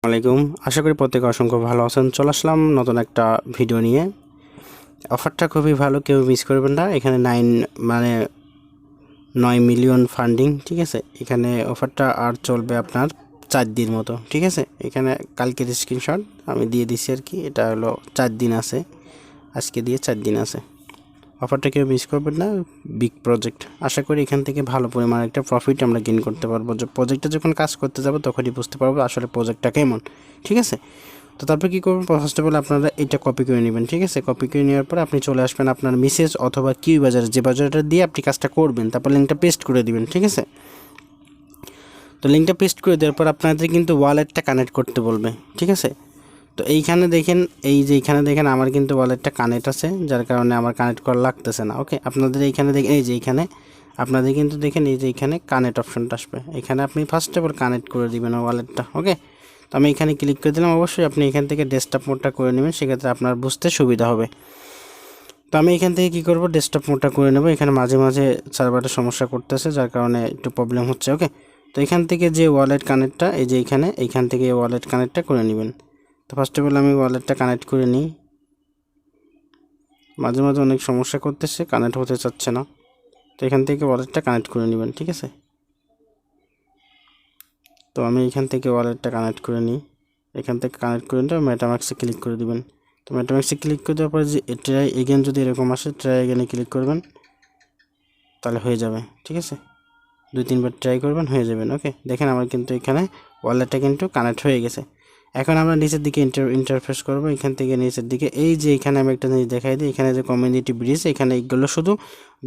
আলাইকুম, আশা করি প্রত্যেকে অসংখ্য ভালো আছেন। চলে আসলাম নতুন একটা ভিডিও নিয়ে। অফারটা খুবই ভালো, কেউ মিস করবেন না। এখানে 9 মিলিয়ন ফান্ডিং, ঠিক আছে। এখানে অফারটা আর চলবে আপনার 4 দিন মতো, ঠিক আছে। এখানে কালকের স্ক্রিনশট আমি দিয়ে দিচ্ছি আর কি। এটা হলো 4 দিন আছে, আজকে দিয়ে 4 দিন আছে। অফারটা কেউ মিস করবেন না। বিগ প্রজেক্ট, আশা করি এখান থেকে ভালো পরিমাণ একটা প্রফিট আমরা গেইন করতে পারবো। যে প্রজেক্টটা যখন কাজ করতে যাবো তখনই বুঝতে পারবো আসলে প্রজেক্টটা কেমন, ঠিক আছে। তো তারপর কী করবেন, ফার্স্ট অফ অল আপনারা এটা কপি করে নেবেন, ঠিক আছে। কপি করে নেওয়ার পর আপনি চলে আসবেন আপনার মেসেজ অথবা কিউ বাজার, যে বাজারটা দিয়ে আপনি কাজটা করবেন, তারপর লিঙ্কটা পেস্ট করে দিবেন, ঠিক আছে। তো লিঙ্কটা পেস্ট করে দেওয়ার পর আপনাদের কিন্তু ওয়ালেটটা কানেক্ট করতে বলবে, ঠিক আছে। তো এইখানে দেখেন, এইখানে দেখেন আমার কিন্তু ওয়ালেটটা কানেক্ট আছে, যার কারণে আমার কানেক্ট করা লাগতেছে না। ওকে, আপনাদের এইখানে দেখেন, এইখানে আপনাদের কিন্তু দেখেন এইখানে কানেক্ট অপশনটা আসবে। এখানে আপনি ফার্স্ট অফ অল কানেক্ট করে দিবেন ওয়ালেটটা। ওকে, তো আমি এখানে ক্লিক করে দিলাম। অবশ্যই আপনি এখান থেকে ডেস্কটপ মোডটা করে নেবেন, সেক্ষেত্রে আপনার বুঝতে সুবিধা হবে। তো আমি এখান থেকে কী করব, ডেস্কটপ মোডটা করে নেব। এখানে মাঝে মাঝে সার্ভারটা সমস্যা করতেছে, যার কারণে একটু প্রবলেম হচ্ছে। ওকে, তো এখান থেকে যে ওয়ালেট কানেক্টটা, এইখান থেকে ওয়ালেট কানেক্টটা করে নেবেন। তো ফার্স্ট অফ অল আমি ওয়ালেটটা কানেক্ট করে নিই। মাঝে মাঝে অনেক সমস্যা করতেছে, কানেক্ট হতে চাচ্ছে না। তো এখান থেকে ওয়ালেটটা কানেক্ট করে নেবেন, ঠিক আছে। তো আমি এখান থেকে ওয়ালেটটা কানেক্ট করে নিই। এখান থেকে কানেক্ট করে নিয়ে মেটামাক্সে ক্লিক করে দিবেন। তো মেটামাক্সে ক্লিক করে দেওয়ার পরে যে ট্রাই এগেন যদি এরকম আসে, ট্রাই এগেনে ক্লিক করবেন, তাহলে হয়ে যাবে, ঠিক আছে। 2-3 বার ট্রাই করবেন, হয়ে যাবেন। ওকে, দেখেন আমার কিন্তু এখানে ওয়ালেটটা কিন্তু কানেক্ট হয়ে গেছে। এখন আমরা নিচের দিকে ইন্টারফেস করব। এখান থেকে নিচের দিকে এই যে এখানে আমি একটা জিনিস দেখাই দিই, এখানে যে কমিউনিটি ব্রিজ, এখানে এইগুলো শুধু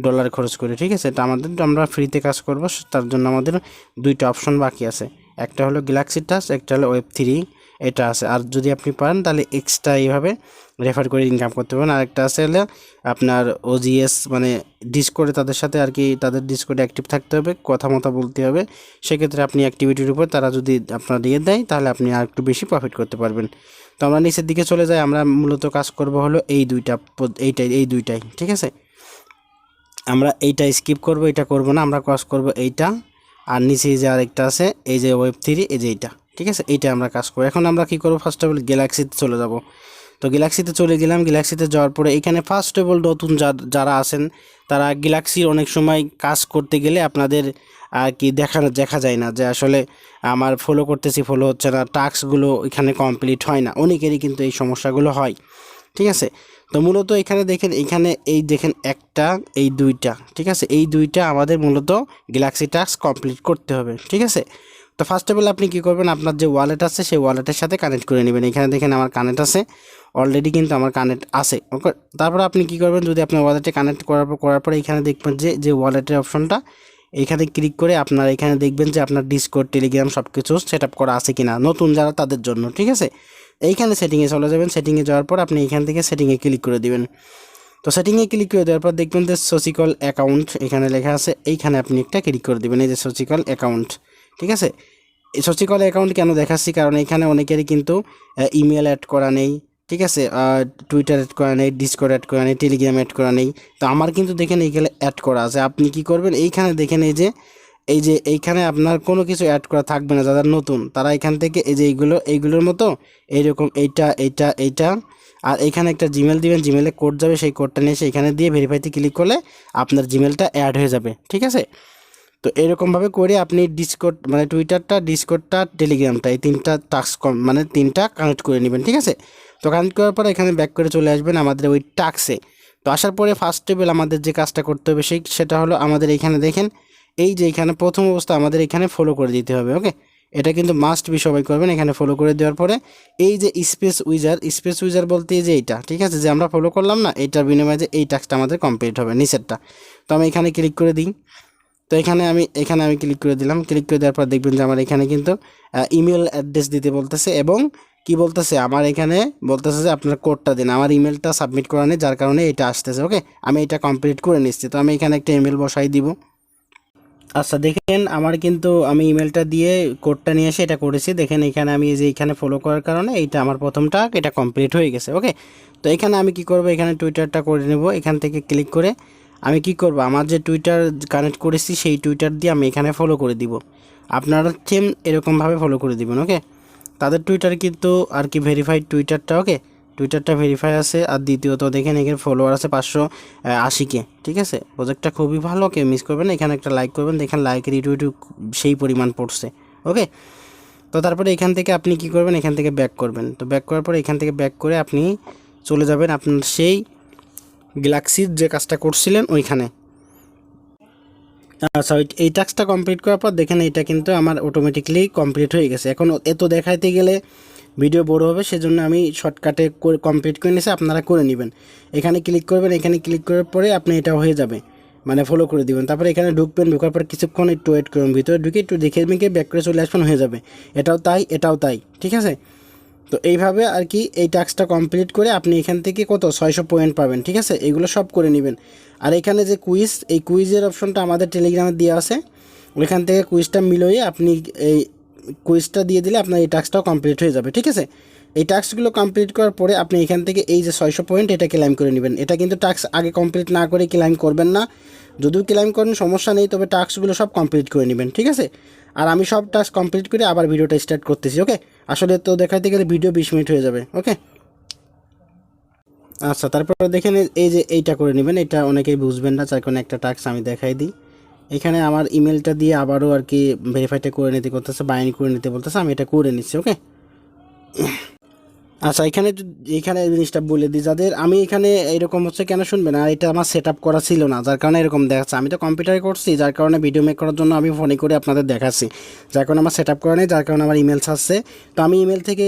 ডলার খরচ করে, ঠিক আছে। এটা আমরা ফ্রিতে কাজ করব, তার জন্য আমাদের 2টা অপশন বাকি আছে। একটা হলো গ্যালাক্সি টাচ, একটা হলো Web3, এটা আছে। আর যদি আপনি পারেন তাহলে এক্সট্রা এইভাবে রেফার করে ইনকাম করতে পারেন। আরেকটা আছে হলে আপনার OGS, মানে ডিসকর্ডে তাদের সাথে আর কি, তাদের ডিসকর্ডে অ্যাক্টিভ থাকতে হবে, কথা মতো বলতে হবে। সেক্ষেত্রে আপনি অ্যাক্টিভিটির উপর তারা যদি আপনার দিয়ে দেয়, তাহলে আপনি আর একটু বেশি প্রফিট করতে পারবেন। তো আমরা নিচের দিকে চলে যাই। আমরা মূলত কাজ করব হলো এই দুইটাই, ঠিক আছে। আমরা এইটা স্কিপ করব, এটা করব না, আমরা কাজ করব এইটা। আর নিচে যে আরেকটা আছে, এই যে Web3, এই যে এইটা, ঠিক আছে। এইটা আমরা কাজ করব। এখন আমরা কি করব, ফার্স্ট অফ অল গ্যালাক্সিতে চলে যাব। তো গ্যালাক্সিতে চলে গেলাম। গ্যালাক্সিতে যাওয়ার পরে এখানে ফার্স্ট অফ অল নতুন যারা আছেন, তারা গ্যালাক্সির অনেক সময় কাজ করতে গেলে আপনাদের আর কি দেখা যায় না যে আসলে আমার ফলো করতেছি, ফলো হচ্ছে না, টাস্কগুলো এখানে কমপ্লিট হয় না। অনেকেরই কিন্তু এই সমস্যাগুলো হয়, ঠিক আছে। তো মূলত এখানে দেখেন, এই দেখেন একটা, এই দুইটা, ঠিক আছে। এই দুইটা আমাদের মূলত গ্যালাক্সি টাস্ক কমপ্লিট করতে হবে, ঠিক আছে। তো ফার্স্ট অফ অল আপনি কী করবেন, আপনার যে ওয়ালেট আছে সেই ওয়ালেটের সাথে কানেক্ট করে নেবেন। এখানে দেখেন আমার কানেক্ট আছে অলরেডি, কিন্তু আমার কানেক্ট আছে। ওকে, তারপর আপনি কী করবেন, যদি আপনার ওয়ালেটে কানেক্ট করার পরে এখানে দেখবেন যে ওয়ালেটের অপশনটা, এখানে ক্লিক করে আপনার এখানে দেখবেন যে আপনার ডিসকর্ড, টেলিগ্রাম সব কিছু সেট আপ করা আছে কিনা, নতুন যারা তাদের জন্য, ঠিক আছে। এইখানে সেটিংয়ে চলে যাবেন। সেটিংয়ে যাওয়ার পর আপনি এখান থেকে সেটিংয়ে ক্লিক করে দিবেন। তো সেটিংয়ে ক্লিক করে দেওয়ার পর দেখবেন যে সোসিকল অ্যাকাউন্ট এখানে লেখা আছে, এইখানে আপনি একটা ক্লিক করে দেবেন, এই যে সোসিকল অ্যাকাউন্ট, ঠিক আছে। এই সোসিকল অ্যাকাউন্ট কেন দেখাচ্ছি, কারণ এখানে অনেকেরই কিন্তু ইমেল অ্যাড করা নেই, ঠিক আছে। টুইটার অ্যাড করা নেই, ডিসকর্ড অ্যাড করা নেই, টেলিগ্রাম অ্যাড করা নেই। তো আমার কিন্তু দেখেন এইখানে অ্যাড করা আছে। আপনি কি করবেন, এইখানে দেখেন এইখানে আপনার কোনো কিছু অ্যাড করা থাকবে না। যারা নতুন তারা এখান থেকে এই যে এইগুলোর মতো এইরকম এইটা আর এখানে একটা জিমেল দিবেন, জিমেলে কোড যাবে, সেই কোডটা নিয়ে এসে এখানে দিয়ে ভেরিফাইতে ক্লিক করলে আপনার জিমেলটা অ্যাড হয়ে যাবে, ঠিক আছে। তো এরকমভাবে করে আপনি ডিসকর্ড, মানে টুইটারটা, ডিসকর্ডটা, টেলিগ্রামটা, এই 3টা টাস্ক মানে 3টা কানেক্ট করে নেবেন, ঠিক আছে। তো কানেক্ট করার পর এখানে ব্যাক করে চলে আসবেন আমাদের ওই টাস্কে। তো আসার পরে ফার্স্ট টেবিল আমাদের যে কাজটা করতে হবে সেটা হলো আমাদের এইখানে দেখেন, এই যে এখানে প্রথম অবস্থা আমাদের এখানে ফলো করে দিতে হবে। ওকে, এটা কিন্তু মাস্ট বি সবাই করবেন। এখানে ফলো করে দেওয়ার পরে এই যে স্পেস উইজার বলতে এই যে এইটা, ঠিক আছে, যে আমরা ফলো করলাম না, এইটার বিনিময়ে যে এই টাস্কটা আমাদের কমপ্লিট হবে নিচেরটা। তো আমি এখানে ক্লিক করে দিই। তো এখানে আমি ক্লিক করে দিলাম। ক্লিক করে দেওয়ার পর দেখবেন যে আমার এখানে কিন্তু ইমেল অ্যাড্রেস দিতে বলতেছে, এবং কি বলতেছে, আমার এখানে বলতেছে যে আপনার কোডটা দিন। আমার ইমেলটা সাবমিট করা নেই, যার কারণে এটা আসতেছে। ওকে, আমি এটা কমপ্লিট করে নিচ্ছি। তো আমি এখানে একটা ইমেল বসাই দিব। আচ্ছা, দেখেন আমার কিন্তু আমি ইমেলটা দিয়ে কোডটা নিয়ে এসে এটা করেছি। দেখেন এখানে আমি যে এখানে ফলো করার কারণে এইটা আমার প্রথমটা এটা কমপ্লিট হয়ে গেছে। ওকে, তো এখানে আমি কি করব, এখানে টুইটারটা করে নেব। এখান থেকে ক্লিক করে আমি কি করব, আমার যে টুইটার কানেক্ট করেছি সেই টুইটার দিয়ে আমি এখানে ফলো করে দিব। আপনারা সেম এরকমভাবে ফলো করে দিবেন। ওকে, তাদের টুইটার কিন্তু আর কি ভেরিফাইড টুইটারটা, ওকে, টুইটারটা ভেরিফাই আছে। আর দ্বিতীয়ত দেখেন এখানে ফলোয়ার আছে 580K, ঠিক আছে। প্রজেক্টটা খুবই ভালো, কেউ মিস করবেন না। এখানে একটা লাইক করবেন, দেখেন লাইক রিটুইট সেই পরিমাণ পড়ছে, ওকে। তো তারপরে এখান থেকে আপনি কি করবেন, এখান থেকে ব্যাক করবেন। তো ব্যাক করার পরে এখান থেকে ব্যাক করে আপনি চলে যাবেন আপনার সেই গ্যালাক্সির যে কাজটা করছিলেন ওইখানে। আচ্ছা, এই টাস্কটা কমপ্লিট করার পর দেখেন এটা কিন্তু আমার অটোমেটিকলি কমপ্লিট হয়ে গেছে। এখন এত দেখাইতে গেলে ভিডিও বড় হবে, সেজন্য আমি শর্টকাটে কমপ্লিট করে নিয়েছি, আপনারা করে নেবেন। এখানে ক্লিক করবেন, এখানে ক্লিক করার পরে আপনি এটা হয়ে যাবে, মানে ফলো করে দিবেন। তারপরে এখানে ঢুকবেন, ঢোকার পর কিছুক্ষণ একটু ওয়েট করবেন, ভিতরে ঢুকে একটু দেখে মেখে ব্যাক করে চলে আসবেন, হয়ে যাবে। এটাও তাই, এটাও তাই, ঠিক আছে। তো এইভাবে আর কি এই টাস্কটা কমপ্লিট করে আপনি এখান থেকে কত 600 পয়েন্ট পাবেন, ঠিক আছে। এগুলো সব করে নেবেন। আর এখানে যে কুইজ, এই কুইজের অপশনটা আমাদের টেলিগ্রামে দেওয়া আছে, ওইখান থেকে কুইজটা মিলিয়ে আপনি এই কুইজটা দিয়ে দিলে আপনার এই টাস্কটাও কমপ্লিট হয়ে যাবে, ঠিক আছে। এই টাস্কগুলো কমপ্লিট করার পরে আপনি এখান থেকে এই যে 600 পয়েন্ট এটা ক্লেম করে নেবেন। এটা কিন্তু টাস্ক আগে কমপ্লিট না করে ক্লেম করবেন না। যদিও ক্লেম করেন সমস্যা নেই, তবে টাস্কগুলো সব কমপ্লিট করে নেবেন, ঠিক আছে। আর আমি সব টাস্ক কমপ্লিট করে আবার ভিডিওটা স্টার্ট করতেছি, ওকে। আসলে তো দেখাইতে গেলে ভিডিও 20 মিনিট হয়ে যাবে, ওকে। আচ্ছা, তারপরে দেখেন এই যে এইটা করে নেবেন। এটা অনেকেই বুঝবেন না, যার কারণে একটা টাস্ক আমি দেখাই দিই। এখানে আমার ইমেলটা দিয়ে আবারও আর কি ভেরিফাইটা করে নিতে করতেছে, বাইন্ড করে নিতে বলতেছে, আমি এটা করে নিচ্ছি, ওকে। আচ্ছা, এখানে জিনিসটা বলে দিই যাদের, আমি এখানে এরকম হচ্ছে কেন শুনবেন, আর এটা আমার সেট আপ করা ছিল না, যার কারণে এরকম দেখাচ্ছে। আমি তো কম্পিউটারে করছি, যার কারণে ভিডিও মেক করার জন্য আমি ফোনে করে আপনাদের দেখাচ্ছি, যার কারণে আমার সেট আপ করা নেই, যার কারণে আমার ইমেলস আসছে। তো আমি ইমেল থেকে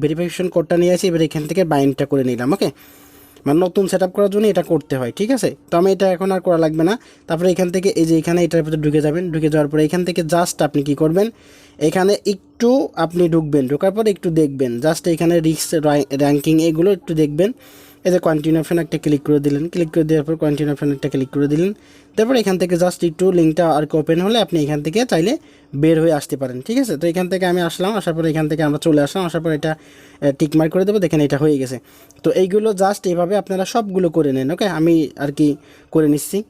ভেরিফিকেশন কোডটা নিয়ে আসি, এবার এখান থেকে বাইন্ডটা করে নিলাম, ওকে। মানে নতুন সেট আপ করার জন্য এটা করতে হয়, ঠিক আছে। তো আমি এটা এখন আর করা লাগবে না। তারপরে এখান থেকে এই যে এখানে এটার ভিতরে ঢুকে যাবেন, ঢুকে যাওয়ার পরে এখান থেকে জাস্ট আপনি কি করবেন, এখানে একটু আপনি ঢুকবেন, ঢোকার পরে একটু দেখবেন, জাস্ট এখানে রিস্ক র্যাঙ্কিং এগুলো একটু দেখবেন। এই যে কন্টিনিউ অপশন একটা ক্লিক করে দিলেন, ক্লিক করে দেওয়ার পর কন্টিনিউ অপশন একটা ক্লিক করে দিলেন। তারপর এখান থেকে জাস্ট একটু লিঙ্কটা আর কি ওপেন হলে আপনি এখান থেকে চাইলে বের হয়ে আসতে পারেন, ঠিক আছে। তো এখান থেকে আমি আসলাম, আসার পরে এখান থেকে আমরা চলে আসলাম, আসার পর এটা টিকমার্ক করে দেবো, দেখেন এটা হয়ে গেছে। তো এইগুলো জাস্ট এইভাবে আপনারা সবগুলো করে নেন, ওকে। আমি আর কি করে নিচ্ছি।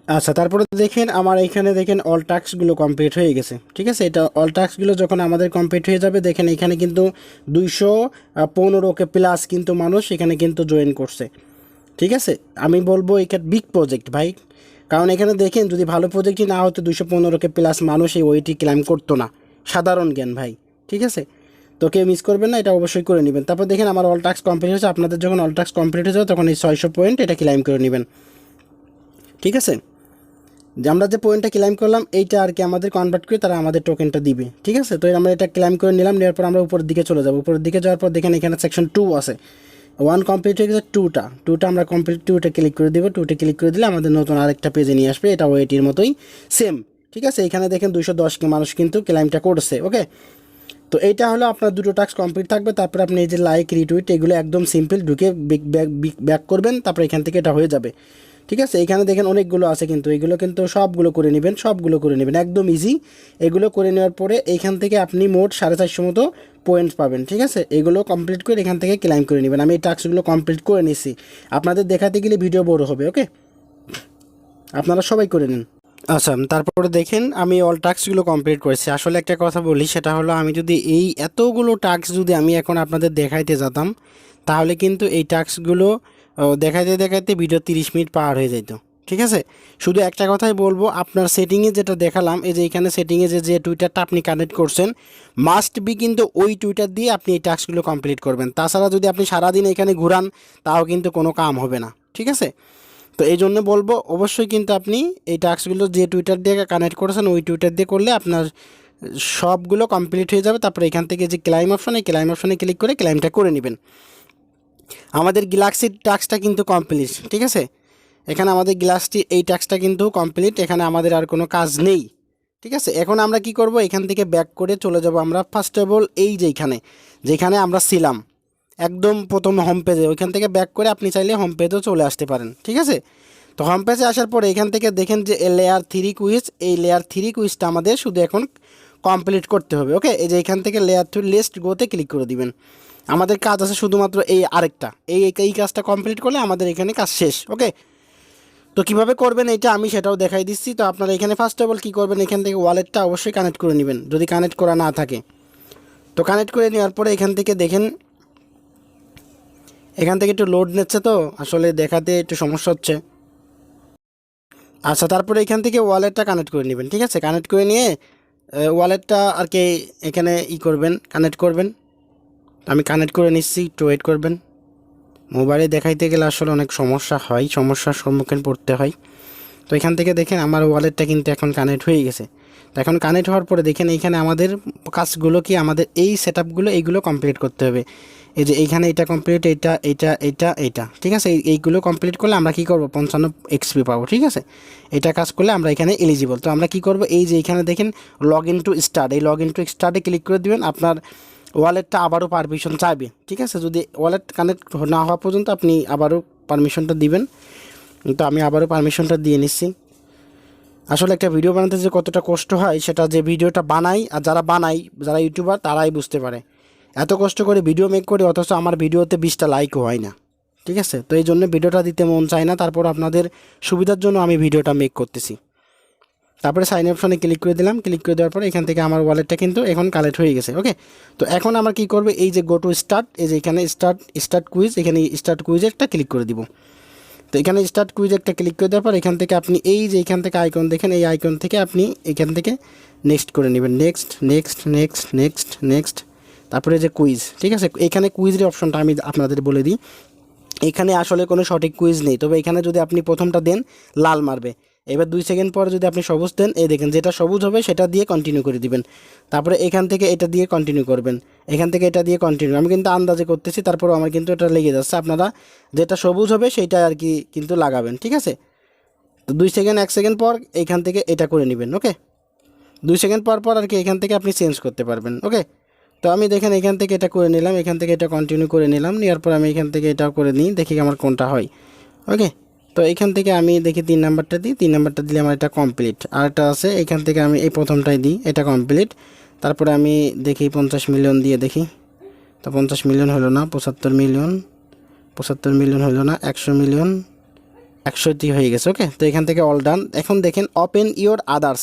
আচ্ছা, তারপরে দেখেন আমার এখানে দেখেন অল টাস্কগুলো কমপ্লিট হয়ে গেছে, ঠিক আছে। এটা অল টাস্কগুলো যখন আমাদের কমপ্লিট হয়ে যাবে, দেখেন এখানে কিন্তু 215K প্লাস কিন্তু মানুষ এখানে কিন্তু জয়েন করছে, ঠিক আছে। আমি বলবো এটা বিগ প্রজেক্ট ভাই, কারণ এখানে দেখেন যদি ভালো প্রজেক্টই না হতো 215K প্লাস মানুষ এই ওইটি ক্লাইম করতো না। সাধারণ জ্ঞান ভাই, ঠিক আছে। তো কেউ মিস করবেন না, এটা অবশ্যই করে নেবেন। তারপর দেখেন আমার অল টাস্ক কমপ্লিট হয়েছে। আপনাদের যখন অল টাস্ক কমপ্লিট হয়ে যাবে তখন এই 600 পয়েন্ট এটা ক্লাইম করে নেবেন, ঠিক আছে। যে আমরা যে পয়েন্টটা ক্লাইম করলাম এইটা আর কি আমাদের কনভার্ট করে তারা আমাদের টোকেনটা দিবে, ঠিক আছে। তো আমরা এটা ক্লাইম করে নিলাম, নেওয়ার পর আমরা উপরের দিকে চলে যাবো। উপরের দিকে যাওয়ার পর দেখেন এখানে সেকশন 2 আছে, 1 কমপ্লিট হয়ে গেছে, টুটা আমরা কমপ্লিট, টুটা ক্লিক করে দেবো। টুটা ক্লিক করে দিলে আমাদের নতুন আরেকটা পেজে নিয়ে আসবে, এটা ওইটির মতোই সেম, ঠিক আছে। এখানে দেখেন 210 মানুষ কিন্তু ক্লাইমটা করছে, ওকে। তো এইটা হলো আপনার দুটো টাস্ক কমপ্লিট থাকবে। তারপরে আপনি এই যে লাইক রিটুইট এগুলো একদম সিম্পল, ঢুকে ব্যাক করবেন, তারপরে এখান থেকে এটা হয়ে যাবে, ঠিক আছে। এখানে দেখেন অনেকগুলো আছে, কিন্তু এগুলো কিন্তু সবগুলো করে নেবেন, সবগুলো করে নেবেন, একদম ইজি। এগুলো করে নেওয়ার পরে এইখান থেকে আপনি মোট 450 মতো পয়েন্ট পাবেন, ঠিক আছে। এগুলো কমপ্লিট করে এখান থেকে ক্লাইম করে নেবেন। আমি এই টাস্কগুলো কমপ্লিট করে নিছি, আপনাদের দেখাতে গেলে ভিডিও বড় হবে, ওকে। আপনারা সবাই করে নিন। আচ্ছা, তারপরে দেখেন আমি অল টাস্কগুলো কমপ্লিট করেছি। আসলে একটা কথা বলি, সেটা হলো আমি যদি এই এতগুলো টাস্ক যদি আমি এখন আপনাদের দেখাইতে যেতাম, তাহলে কিন্তু এই টাস্কগুলো দেখাইতে দেখাইতে ভিডিও 30 মিনিট পার হয়ে যেত, ঠিক আছে। শুধু একটা কথাই বলবো, আপনার সেটিংয়ে যেটা দেখালাম, এই যে এখানে সেটিংয়ে যে টুইটারটা আপনি কানেক্ট করছেন, মাস্ট বি কিন্তু ওই টুইটার দিয়ে আপনি এই টাস্কগুলো কমপ্লিট করবেন। তাছাড়া যদি আপনি সারাদিন এখানে ঘুরান তাও কিন্তু কোনো কাম হবে না, ঠিক আছে। তো এই জন্য বলবো অবশ্যই কিন্তু আপনি এই টাস্কগুলো যে টুইটার দিয়ে কানেক্ট করেছেন ওই টুইটার দিয়ে করলে আপনার সবগুলো কমপ্লিট হয়ে যাবে। তারপরে এখান থেকে যে ক্লাইম অপশন, এই ক্লাইম অপশনে ক্লিক করে ক্লাইমটা করে নেবেন। আমাদের গ্যালাক্সির টাস্কটা কিন্তু কমপ্লিট, ঠিক আছে। এখানে আমাদের গ্যালাক্সি এই টাস্কটা কিন্তু কমপ্লিট, এখানে আমাদের আর কোনো কাজ নেই, ঠিক আছে। এখন আমরা কি করব, এখান থেকে ব্যাক করে চলে যাব আমরা ফার্স্ট অফ অল এই যেখানে আমরা ছিলাম একদম প্রথম হোম পেজে, ওইখান থেকে ব্যাক করে আপনি চাইলে হোম পেজেও চলে আসতে পারেন, ঠিক আছে। তো হোম পেজে আসার পরে এখান থেকে দেখেন যে লেয়ার 3 কুইজ, এই লেয়ার 3 কুইজটা আমাদের শুধু এখন কমপ্লিট করতে হবে, ওকে। এই যে এখান থেকে লেয়ার 2 লিস্ট গোতে ক্লিক করে দিবেন। আমাদের কাজ আছে শুধুমাত্র এই আরেকটা, এই কাজটা কমপ্লিট করলে আমাদের এখানে কাজ শেষ, ওকে। তো কীভাবে করবেন এটা আমি সেটাও দেখাই দিচ্ছি। তো আপনারা এখানে ফার্স্ট অফ অল কী করবেন, এখান থেকে ওয়ালেটটা অবশ্যই কানেক্ট করে নেবেন যদি কানেক্ট করা না থাকে। তো কানেক্ট করে নেওয়ার পরে এখান থেকে দেখেন, এখান থেকে একটু লোড নিচ্ছে, তো আসলে দেখাতে একটু সমস্যা হচ্ছে। আচ্ছা, তারপরে এখান থেকে ওয়ালেটটা কানেক্ট করে নেবেন, ঠিক আছে। কানেক্ট করে নিয়ে ওয়ালেটটা আর কি এখানে করবেন, কানেক্ট করবেন। আমি কানেক্ট করে নিচ্ছি, একটু ওয়েট করবেন। মোবাইলে দেখাইতে গেলে আসলে অনেক সমস্যা হয়, সমস্যার সম্মুখীন পড়তে হয়। তো এখান থেকে দেখেন আমার ওয়ালেটটা কিন্তু এখন কানেক্ট হয়ে গেছে। তো এখন কানেক্ট হওয়ার পরে দেখেন এইখানে আমাদের কাজগুলো কি, আমাদের এই সেটআপগুলো এইগুলো কমপ্লিট করতে হবে। এই যে এইখানে এটা কমপ্লিট, এইটা ঠিক আছে। এইগুলো কমপ্লিট করলে আমরা কী করবো, 55 এক্সপি পাবো, ঠিক আছে। এটা কাজ করলে আমরা এখানে এলিজিবল। তো আমরা কী করব, এই যে এইখানে দেখেন লগ ইন টু স্টার্ট, এই লগ ইন টু স্টার্টে ক্লিক করে দেবেন। আপনার ওয়ালেটটা আবারও পারমিশন চাইবে, ঠিক আছে। যদি ওয়ালেট কানেক্ট না হওয়া পর্যন্ত আপনি আবারও পারমিশনটা দিবেন। তো আমি আবারও পারমিশনটা দিয়ে নিচ্ছি। আসলে একটা ভিডিও বানাতে যে কতটা কষ্ট হয়, সেটা যে ভিডিওটা বানাই আর যারা ইউটিউবার তারাই বুঝতে পারে। এত কষ্ট করে ভিডিও মেক করি, অথচ আমার ভিডিওতে 20টা লাইকও হয় না, ঠিক আছে। তো এই জন্য ভিডিওটা দিতে মন চায় না, তারপর আপনাদের সুবিধার জন্য আমি ভিডিওটা মেক করতেছি। তারপরে সাইন অপশনে ক্লিক করে দিলাম। ক্লিক করে দেওয়ার পরে এখান থেকে আমার ওয়ালেটটা কিন্তু এখন কালেক্ট হয়ে গেছে, ওকে। তো এখন আমরা কী করবো, এই যে গো টু স্টার্ট, এই যে এখানে স্টার্ট কুইজ, এখানে স্টার্ট কুইজে একটা ক্লিক করে দিব। তো এখানে স্টার্ট কুইজ একটা ক্লিক করে দেওয়ার পর এখান থেকে আপনি এই যে এখান থেকে আইকন দেখেন, এই আইকন থেকে আপনি এখান থেকে নেক্সট করে নেবেন, next next next next next. তারপরে যে কুইজ, ঠিক আছে। এখানে কুইজের অপশনটা আমি আপনাদের বলে দিই। এখানে আসলে কোনো সঠিক কুইজ নেই, তবে এখানে যদি আপনি প্রথমটা দেন লাল মারবে, এবার 2 সেকেন্ড পর যদি আপনি সবুজ দেন, এই দেখেন যেটা সবুজ হবে সেটা দিয়ে কন্টিনিউ করে দিবেন। তারপরে এখান থেকে এটা দিয়ে কন্টিনিউ করবেন, এখান থেকে এটা দিয়ে কন্টিনিউ। আমি কিন্তু আন্দাজে করতেছি, তারপরেও আমার কিন্তু এটা লেগে যাচ্ছে। আপনারা যেটা সবুজ হবে সেইটা আর কি কিন্তু লাগাবেন, ঠিক আছে। তো 2 সেকেন্ড 1 সেকেন্ড পর এখান থেকে এটা করে নেবেন, ওকে। 2 সেকেন্ড পর পর আর কি এখান থেকে আপনি চেঞ্জ করতে পারবেন, ওকে। তো আমি দেখেন এখান থেকে এটা করে নিলাম, এখান থেকে এটা কন্টিনিউ করে নিলাম, নেওয়ার পর আমি এখান থেকে এটাও করে নিই, দেখি আমার কোনটা হয়, ওকে। তো এখান থেকে আমি দেখি 3 নাম্বারটা দিই, 3 নাম্বারটা দিলে আমার এটা কমপ্লিট। আর একটা আছে এখান থেকে আমি এই প্রথমটাই দিই, এটা কমপ্লিট। তারপরে আমি দেখি 50 মিলিয়ন দিয়ে দেখি, তো 50 মিলিয়ন হলো না, 75 মিলিয়ন, 75 মিলিয়ন হলো না, 100 মিলিয়ন, 100টি হয়ে গেছে, ওকে। তো এখান থেকে অল ডান। এখন দেখেন ওপেন ইওর আদার্স,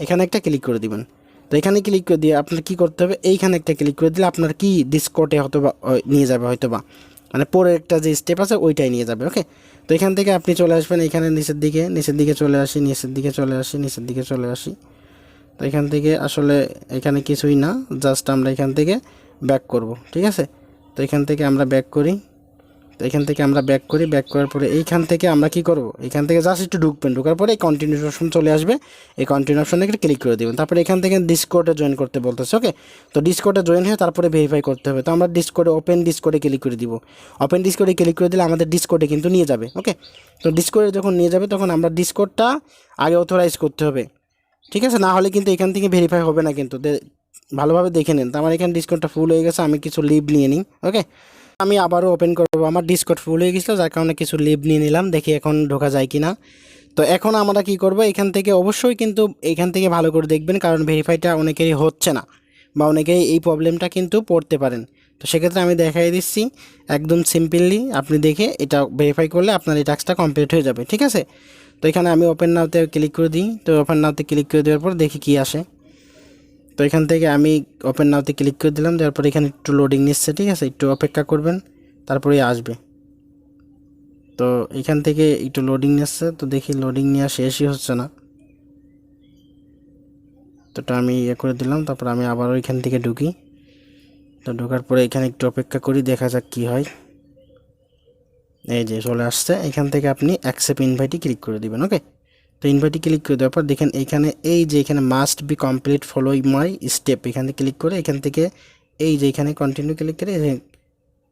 এখানে একটা ক্লিক করে দিবেন। তো এখানে ক্লিক করে দিয়ে আপনার কী করতে হবে, এইখানে একটা ক্লিক করে দিলে আপনার কি ডিসকর্ডে হয়তো বা নিয়ে যাবে, হয়তো বা মানে পরের একটা যে স্টেপ আছে ওইটাই নিয়ে যাবে, ওকে। তো এখান থেকে আপনি চলে আসবেন এখানে নিচের দিকে চলে আসি, নিচের দিকে চলে আসি, নিচের দিকে চলে আসি। তো এখান থেকে আসলে এখানে কিছুই না, জাস্ট আমরা এখান থেকে ব্যাক করব, ঠিক আছে। তো এখান থেকে আমরা ব্যাক করি, তো এখান থেকে আমরা ব্যাক করি, ব্যাক করার পরে এইখান থেকে আমরা কি করব, এখান থেকে জাস্ট একটু ঢুকবেন, ঢোকার পরে এই কন্টিনিউ অপশন চলে আসবে, এই কন্টিনিউ অপশনে একটা ক্লিক করে দেবেন। তারপরে এখান থেকে ডিসকর্ডে জয়েন করতে বলতেছে, ওকে। তো ডিসকর্ডে জয়েন হয়ে তারপরে ভেরিফাই করতে হবে। তো আমরা ডিসকর্ডে ওপেন ডিসকর্ডে ক্লিক করে দিব। ওপেন ডিসকর্ডে ক্লিক করে দিলে আমাদের ডিসকর্ডে কিন্তু নিয়ে যাবে, ওকে। তো ডিসকর্ডে যখন নিয়ে যাবে তখন আমরা ডিসকর্ডটা আগে অথরাইজ করতে হবে, ঠিক আছে। না হলে কিন্তু এখান থেকে ভেরিফাই হবে না, কিন্তু ভালোভাবে দেখে নেন। তো আমার এখানে ডিসকর্ডটা ফুল হয়ে গেছে, আমি কিছু লিভ নিয়ে নিই, ওকে। আমি আবারও ওপেন করব, আমার ডিসকর্ড ফুল হয়ে গেছিলো যার কারণে কিছু লিভ নিয়ে নিলাম, দেখি এখন ঢোকা যায় কি না। তো এখন আমরা কি করব, এখান থেকে অবশ্যই কিন্তু এখান থেকে ভালো করে দেখবেন, কারণ ভেরিফাইটা অনেকেরই হচ্ছে না বা অনেকেই এই প্রবলেমটা কিন্তু পড়তে পারেন। তো সেক্ষেত্রে আমি দেখাই দিচ্ছি একদম সিম্পলি, আপনি দেখে এটা ভেরিফাই করলে আপনার এই টাস্কটা কমপ্লিট হয়ে যাবে, ঠিক আছে। তো এখানে আমি ওপেন নাওতে ক্লিক করে দিই। তো ওপেন নাওতে ক্লিক করে দেওয়ার পর দেখি কি আসে। তো এখান থেকে আমি ওপেন নাওতে ক্লিক করে দিলাম, তারপর এখানে একটু লোডিং নিচ্ছে, ঠিক আছে, একটু অপেক্ষা করবেন, তারপরে আসবে। তো এখান থেকে একটু লোডিং নিচ্ছে, তো দেখি লোডিং নেওয়া শেষই হচ্ছে না। তো এটা আমি করে দিলাম, তারপর আমি আবারও এখান থেকে ঢুকি। তো ঢোকার পরে এখানে একটু অপেক্ষা করি, দেখা যাক কি হয়। এই যে চলে আসছে, এখান থেকে আপনি অ্যাকসেপ্ট ইনভাইটে ক্লিক করে দিবেন, ওকে। তো ইনভাইটে ক্লিক করে দেওয়ার পর দেখেন এইখানে এই যে এখানে must be complete follow my step, এখানে ক্লিক করে এখান থেকে এই যে এখানে কন্টিনিউ ক্লিক করে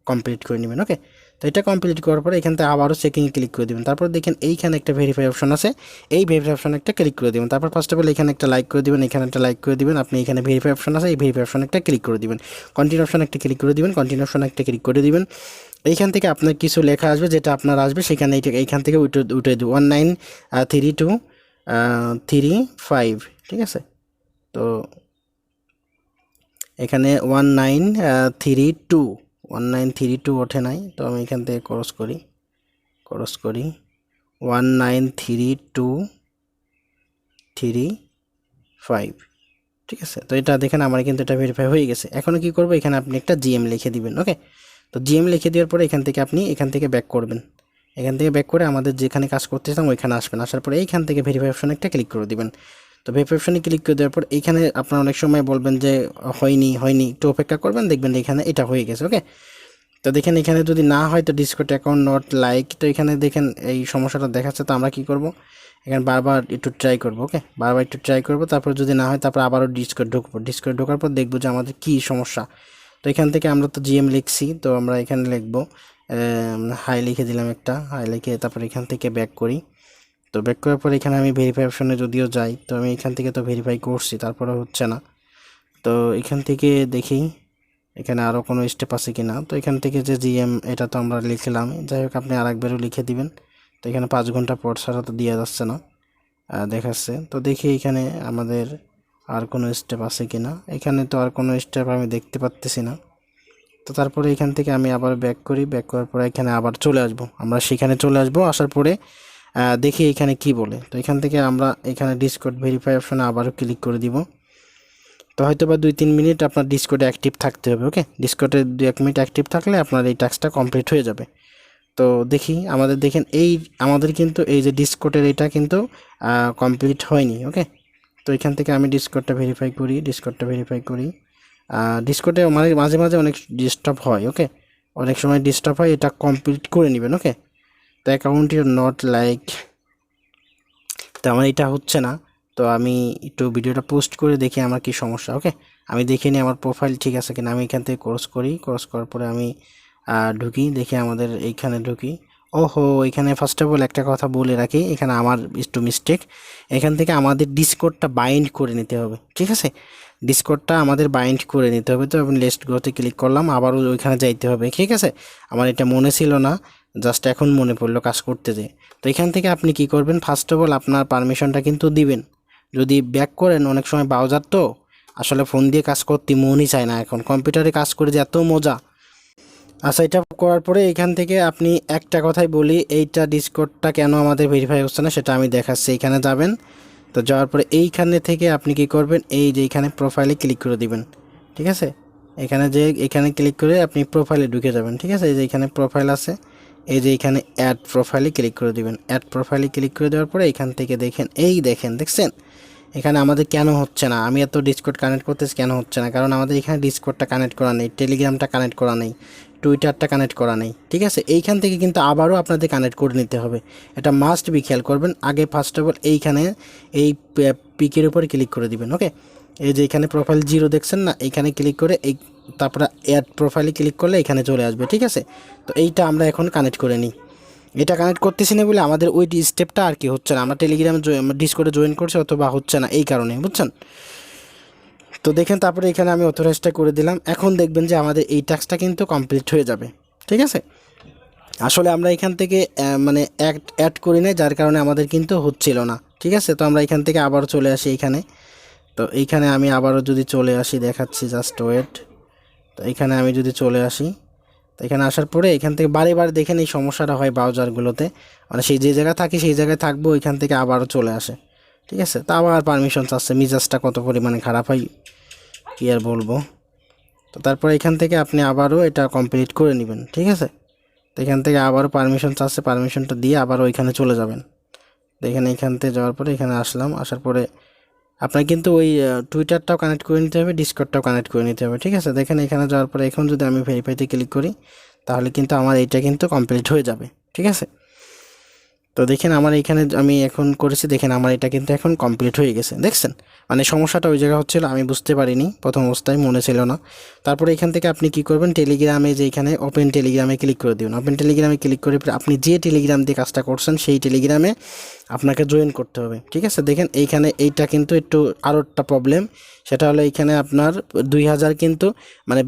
কমপ্লিট করে নেবেন, ওকে। তো এটা কমপ্লিট করার পরে এখান থেকে আবারও চেকিংয়ে ক্লিক করে দেবেন। তারপর দেখেন এইখানে একটা ভেরিফাই অপশন আছে, এই ভেরিফাই অপশন একটা ক্লিক করে দেবেন। তারপর ফার্স্ট অফ অল এখানে একটা লাইক করে দেবেন, এখানে একটা লাইক করে দেবেন। আপনি এখানে ভেরিফাই অপশন আছে, এই ভেরিফাই অপশন একটা ক্লিক করে দেবেন। কন্টিনিউ অপশন একটা ক্লিক করে দেবেন, কন্টিনিউ অপশন একটা ক্লিক করে দেবেন। এইখান থেকে আপনার কিছু লেখা আসবে, যেটা আপনার আসবে সেখানে এইখান থেকে উঠে দেবো 193235, ঠিক আছে। তো এখানে 1932 ওঠে নাই, তো আমি এখান থেকে ক্রস করি 193235, ঠিক আছে। তো এটা দেখেন আমার কিন্তু এটা ভেরিফাই হয়ে গেছে। এখন কি করব, এখানে আপনি একটা জিএম লিখে দিবেন। ওকে, তো জিএম লিখে দেওয়ার পরে এখান থেকে আপনি এখান থেকে ব্যাক করবেন। এখান থেকে ব্যাক করে আমাদের যেখানে কাজ করতেছিলাম ওইখানে আসবেন। আসার পরে এইখান থেকে ভেরিফাই অপশনে একটা ক্লিক করে দিবেন। তো ভেরিফাই অপশনে ক্লিক করে দেওয়ার পর এইখানে আপনার অনেক সময় বলবেন যে হয়নি, একটু অপেক্ষা করবেন, দেখবেন এখানে এটা হয়ে গেছে। ওকে, তো দেখেন এখানে যদি না হয় তো ডিসকর্ড অ্যাকাউন্ট নট লাইক, তো এখানে দেখেন এই সমস্যাটা দেখাচ্ছে। তো আমরা কি করব, এখানে বারবার একটু ট্রাই করব। ওকে, বারবার একটু ট্রাই করব, তারপর যদি না হয় তারপর আবারও ডিসকর্ড ঢুকবো। ডিসকর্ড ঢোকার পর দেখবো যে আমাদের কী সমস্যা। তো এখান থেকে আমরা তো জিএম লিখছি, তো আমরা এখানে লিখবো হাই লিখে দিলাম একটা, হাই লিখে তারপর এখান থেকে ব্যাক করি। তো ব্যাক করার পর এখানে আমি ভেরিফাই অপশনে যদিও যাই, তো আমি এখান থেকে তো ভেরিফাই করছি, তারপরে হচ্ছে না। তো এখান থেকে দেখি এখানে আরও কোনো স্টেপ আছে কি না। তো এখান থেকে যে জিএম এটা তো আমরা লিখলাম, যাই হোক আপনি আরেকবারও লিখে দিবেন। তো এখানে 5 ঘন্টা পর ছাড়া তো দেওয়া যাচ্ছে না, দেখাচ্ছে। তো দেখি এখানে আমাদের আর কোনো স্টেপ আছে কি না। এখানে তো আর কোনো স্টেপ আমি দেখতে পাচ্তেছি না। তো তারপরে এখান থেকে আমি আবার ব্যাক করি, ব্যাক করার পরে এখানে আবার চলে আসব, আমরা সেখানে চলে আসব। আসার পরে দেখি এখানে কি বলে। তো এখান থেকে আমরা এখানে ডিসকর্ড ভেরিফাই অপশনে আবারও ক্লিক করে দিব। তো হয়তো বা 2-3 মিনিট আপনার ডিসকর্ডে অ্যাক্টিভ থাকতে হবে। ওকে, ডিসকর্ডে 2-1 মিনিট অ্যাক্টিভ থাকলে আপনার এই টাস্কটা কমপ্লিট হয়ে যাবে। তো দেখি আমাদের দেখেন আমাদের কিন্তু এই যে ডিসকর্ডের এটা কিন্তু কমপ্লিট হয়নি। ওকে, তো এখান থেকে আমি ডিসকর্ডটা ভেরিফাই করি, ডিসকর্ডে মাঝে মাঝে অনেক ডিস্টার্ব হয়। ওকে, অনেক সময় ডিস্টার্ব হয়, এটা কমপ্লিট করে নেবেন। ওকে, তো অ্যাকাউন্ট ইউ নট লাইক, তো আমার এটা হচ্ছে না। তো আমি একটু ভিডিওটা পোস্ট করে দেখি আমার কি সমস্যা। ওকে, আমি দেখে নিই আমার প্রোফাইল ঠিক আছে কিনা। আমি এখান থেকে ক্রস করার পরে আমি ঢুকি, দেখি আমাদের এইখানে ঢুকি। ওহো, এখানে ফার্স্ট অফ অল একটা কথা বলে রাখি, এখানে আমার একটু মিস্টেক। এখান থেকে আমাদের ডিসকর্ডটা বাইন্ড করে নিতে হবে। ঠিক আছে, ডিসকর্ডটা আমাদের বাইন্ড করে নিতে হবে। তো আমি লেটস গোতে ক্লিক করলাম, আবারও ওইখানে যাইতে হবে। ঠিক আছে, আমার এটা মনে ছিল না, জাস্ট এখন মনে পড়লো কাজ করতে যেয়ে। তো এখান থেকে আপনি কি করবেন, ফার্স্ট অফ অল আপনার পারমিশনটা কিন্তু দিবেন। যদি ব্যাক করেন, অনেক সময় ব্রাউজার তো আসলে ফোন দিয়ে কাজ করতে মনই চায় না, এখন কম্পিউটারে কাজ করে যে এত মজা। আচ্ছা, এটা করার পরে এখান থেকে আপনি একটা কথাই বলি, এইটা ডিসকর্ডটা কেন আমাদের ভেরিফাই হচ্ছে না সেটা আমি দেখাচ্ছি। এইখানে যাবেন, তো যাওয়ার পরে এইখানে থেকে আপনি কি করবেন, এই যে এইখানে প্রোফাইলে ক্লিক করে দিবেন। ঠিক আছে, এখানে ক্লিক করে আপনি প্রোফাইলে ঢুকে যাবেন। ঠিক আছে, এই যে এখানে প্রোফাইল আছে, এই যে এখানে অ্যাড প্রোফাইলে ক্লিক করে দিবেন। অ্যাড প্রোফাইলে ক্লিক করে দেওয়ার পরে এখান থেকে দেখেন, দেখছেন এখানে আমাদের কেন হচ্ছে না। আমি এত ডিসকর্ড কানেক্ট করতেছি, কেন হচ্ছে না, কারণ আমাদের এখানে ডিসকর্ডটা কানেক্ট করা নেই, টেলিগ্রামটা কানেক্ট করা নেই, টুইটারটা কানেক্ট করা নেই। ঠিক আছে, এইখান থেকে কিন্তু আবারও আপনাদের কানেক্ট করে নিতে হবে, এটা মাস্ট বি খেয়াল করবেন। আগে ফার্স্ট অফ অল এইখানে এই পিকের উপরে ক্লিক করে দিবেন। ওকে, এই যে এখানে প্রোফাইল 0 দেখছেন না, এইখানে ক্লিক করে তারপরে অ্যাড প্রোফাইলে ক্লিক করলে এখানে চলে আসবে। ঠিক আছে, তো এইটা আমরা এখন কানেক্ট করে নিই। এটা কানেক্ট করতেছি না বলে আমাদের ওই স্টেপটা আর কি হচ্ছে না, আমরা টেলিগ্রামে ডিসকর্ডে জয়েন করছি অথবা হচ্ছে না এই কারণে, বুঝছেন। তো দেখেন তারপরে এখানে আমি অথরাইজটা করে দিলাম। এখন দেখবেন যে আমাদের এই টাস্কটা কিন্তু কমপ্লিট হয়ে যাবে। ঠিক আছে, আসলে আমরা এখান থেকে মানে অ্যাড করি নাই, যার কারণে আমাদের কিন্তু হচ্ছিল না। ঠিক আছে, তো আমরা এখান থেকে আবার চলে আসি এইখানে। তো এইখানে আমি আবারও যদি চলে আসি দেখাচ্ছি, জাস্ট ওয়েট। তো এখানে আমি যদি চলে আসি, তো এখানে আসার পরে এখান থেকে বারে বারে দেখেন এই সমস্যাটা হয় ব্রাউজারগুলোতে, মানে সেই যে জায়গায় থাকি সেই জায়গায় থাকবো, এখান থেকে আবারও চলে আসে। ঠিক আছে, তা আবার পারমিশন চাচ্ছে, মিজাজটা কত পরিমাণে খারাপ হয় কী আর বলবো। তো তারপর এখান থেকে আপনি আবারও এটা কমপ্লিট করে নেবেন। ঠিক আছে, তো এখান থেকে আবারও পারমিশন চাচ্ছে, পারমিশনটা দিয়ে আবার ওইখানে চলে যাবেন। দেখেন এখান থেকে যাওয়ার পরে এখানে আসলাম, আসার পরে আপনার কিন্তু ওই টুইটারটাও কানেক্ট করে নিতে হবে, ডিসকর্ডটাও কানেক্ট করে নিতে হবে। ঠিক আছে, দেখেন এখানে যাওয়ার পরে এখন যদি আমি ভেরিফাইতে ক্লিক করি, তাহলে কিন্তু আমার এইটা কিন্তু কমপ্লিট হয়ে যাবে। ঠিক আছে, তো দেখেন আমার এইখানে আমি এখন করেছি, দেখেন আমার এটা কিন্তু এখন কমপ্লিট হয়ে গেছে। দেখছেন, মানে সমস্যাটা ওই জায়গায় হচ্ছিল, আমি বুঝতে পারিনি প্রথম অবস্থায়, মনে ছিল না। তারপরে এখান থেকে আপনি কি করবেন, টেলিগ্রামে যে এখানে ওপেন টেলিগ্রামে ক্লিক করে দেবেন। ওপেন টেলিগ্রামে ক্লিক করে আপনি যে টেলিগ্রাম দিয়ে কাজটা করছেন সেই টেলিগ্রামে আপনাকে জয়েন করতে হবে। ঠিক আছে, দেখেন এইখানে এইটা কিন্তু একটু আরও একটা প্রবলেম, সেটা হলো এইখানে আপনার 2000 কিন্তু মানে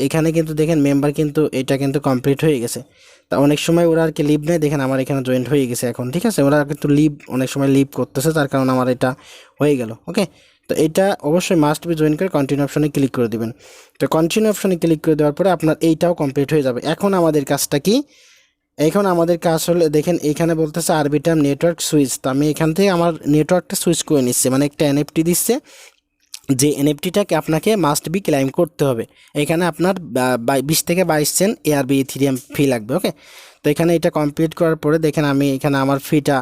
এখানে কিন্তু দেখেন মেম্বার কিন্তু এটা কিন্তু কমপ্লিট হয়ে গেছে। তা অনেক সময় ওরা আর কি লিভ নেয়, দেখেন আমার এখানে জয়েন্ট হয়ে গেছে এখন। ঠিক আছে, ওরা কিন্তু অনেক সময় লিভ করতেছে, তার কারণে আমার এটা হয়ে গেল। ওকে, তো এটা অবশ্যই মাস্ট বি জয়েন করে কন্টিনিউ অপশনে ক্লিক করে দিবেন। তো কন্টিনিউ অপশনে ক্লিক করে দেওয়ার পরে আপনার এইটাও কমপ্লিট হয়ে যাবে। এখন আমাদের কাজটা কি, এখন আমাদের কাজ হলে দেখেন এইখানে বলতেছে আরবিটাম নেটওয়ার্ক সুইচ। তো আমি এখান থেকে আমার নেটওয়ার্কটা সুইচ করে নিচ্ছি, মানে একটা এনএফটি দিচ্ছে, যে এনএফটিটাকে আপনাকে মাস্ট বি ক্লাইম করতে হবে। এখানে আপনার 20 থেকে 22 সেন্ট এআরবি ইথিরিয়াম ফি লাগবে। ওকে, তো এখানে এটা কমপ্লিট করার পরে দেখেন আমি এখানে আমার ফিটা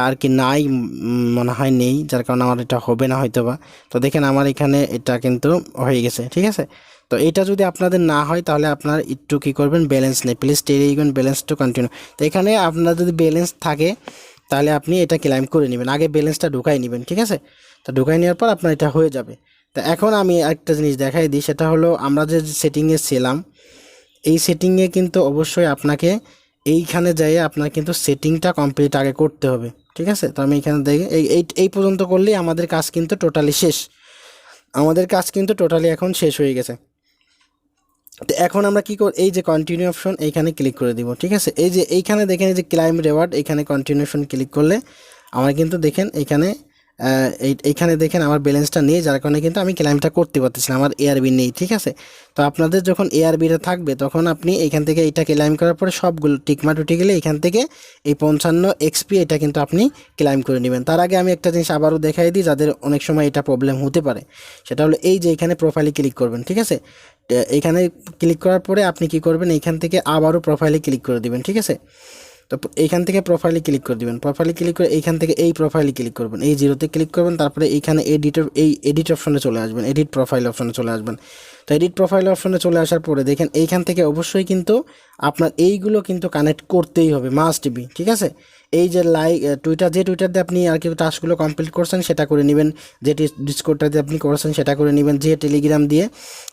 আর কি নাই, মনে হয় নেই, যার কারণে আমার এটা হবে না হয়তো বা। তো দেখেন আমার এখানে এটা কিন্তু হয়ে গেছে, ঠিক আছে। তো এটা যদি আপনাদের না হয় তাহলে আপনার একটু কী করবেন, ব্যালেন্স নেই, please Telegram balance to continue. তো এখানে আপনার যদি ব্যালেন্স থাকে তাহলে আপনি এটা ক্লাইম করে নেবেন, আগে ব্যালেন্সটা ঢুকাই নেবেন, ঠিক আছে। তো ঢুকাই নেওয়ার পর আপনার এটা হয়ে যাবে। তো এখন আমি একটা জিনিস দেখাই দিই, সেটা হলো আমরা যে সেটিংয়ে ছিলাম, এই সেটিংয়ে কিন্তু অবশ্যই আপনাকে এইখানে যাইয়ে আপনার কিন্তু সেটিংটা কমপ্লিট আগে করতে হবে, ঠিক আছে। তো আমি এখানে দেখি এই পর্যন্ত করলেই আমাদের কাজ কিন্তু টোটালি শেষ, আমাদের কাজ কিন্তু টোটালি এখন শেষ হয়ে গেছে। তো এখন আমরা কী এই যে কন্টিনিউ অপশন এইখানে ক্লিক করে দিব, ঠিক আছে। এই যে এইখানে দেখেন এই যে ক্লাইম রেওয়ার্ড, এখানে কন্টিনিউশন ক্লিক করলে আমার কিন্তু দেখেন এইখানে এইখানে দেখেন আমার ব্যালেন্সটা নেই, যার কারণে কিন্তু আমি ক্লাইমটা করতে পারতেছি না, আমার এআরবি নেই, ঠিক আছে। তো আপনাদের যখন এআরবিটা থাকবে তখন আপনি এইখান থেকে এইটা ক্লাইম করার পরে সবগুলো টিকমার্ক উঠে গেলে এখান থেকে এই 55 এক্সপি এটা কিন্তু আপনি ক্লাইম করে নেবেন। তার আগে আমি একটা জিনিস আবারও দেখাই দিই, যাদের অনেক সময় এটা প্রবলেম হতে পারে, সেটা হলো এই যে এখানে প্রোফাইলে ক্লিক করবেন, ঠিক আছে। এখানে ক্লিক করার পরে আপনি কি করবেন, এইখান থেকে আবারও প্রোফাইলে ক্লিক করে দিবেন, ঠিক আছে। তো এইখান থেকে প্রোফাইলে ক্লিক করে দিবেন, প্রোফাইলে ক্লিক করে এইখান থেকে এই প্রোফাইলে ক্লিক করবেন, এই জিরোতে ক্লিক করবেন, তারপরে এইখানে এডিট অপশনে চলে আসবেন, এডিট প্রোফাইল অপশনে চলে আসবেন। তো এডিট প্রোফাইল অপশনে চলে আসার পরে দেখেন এইখান থেকে অবশ্যই কিন্তু আপনার এইগুলো কিন্তু কানেক্ট করতেই হবে, মাস্ট বি, ঠিক আছে। এই যে টুইটার দিয়ে আপনি আর কি টাস্কগুলো কমপ্লিট করছেন সেটা করে নেবেন, যে ডিসকর্ডটা দিয়ে আপনি করছেন সেটা করে নেবেন, যে টেলিগ্রাম দিয়ে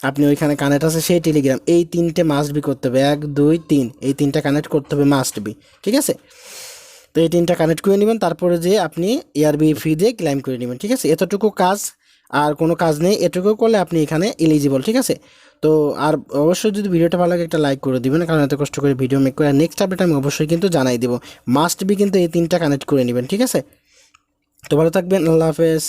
আপনি ওইখানে কানেক্ট আছে সেই টেলিগ্রাম, এই 3টে মাস্ট বি করতে হবে, 1 2 3, এই 3টা কানেক্ট করতে হবে মাস্ট বি, ঠিক আছে। তো এই 3টা কানেক্ট করে নেবেন, তারপরে যে আপনি এআরবি ফি দিয়ে ক্লাইম করে নেবেন, ঠিক আছে। এতটুকু কাজ, আর কোনো কাজ নেই, এটুকু করলে আপনি এখানে এলিজিবল, ঠিক আছে। তো আর অবশ্যই যদি ভিডিওটা ভালো লাগে একটা লাইক করে দিবেন, কারণ এত কষ্ট করে ভিডিও মেক করে, আর নেক্সট আপডেট আমি অবশ্যই কিন্তু জানাই দেবো। মাস্ট বি কিন্তু এই 3টা কানেক্ট করে নেবেন, ঠিক আছে। তো ভালো থাকবেন, আল্লাহ হাফেজ।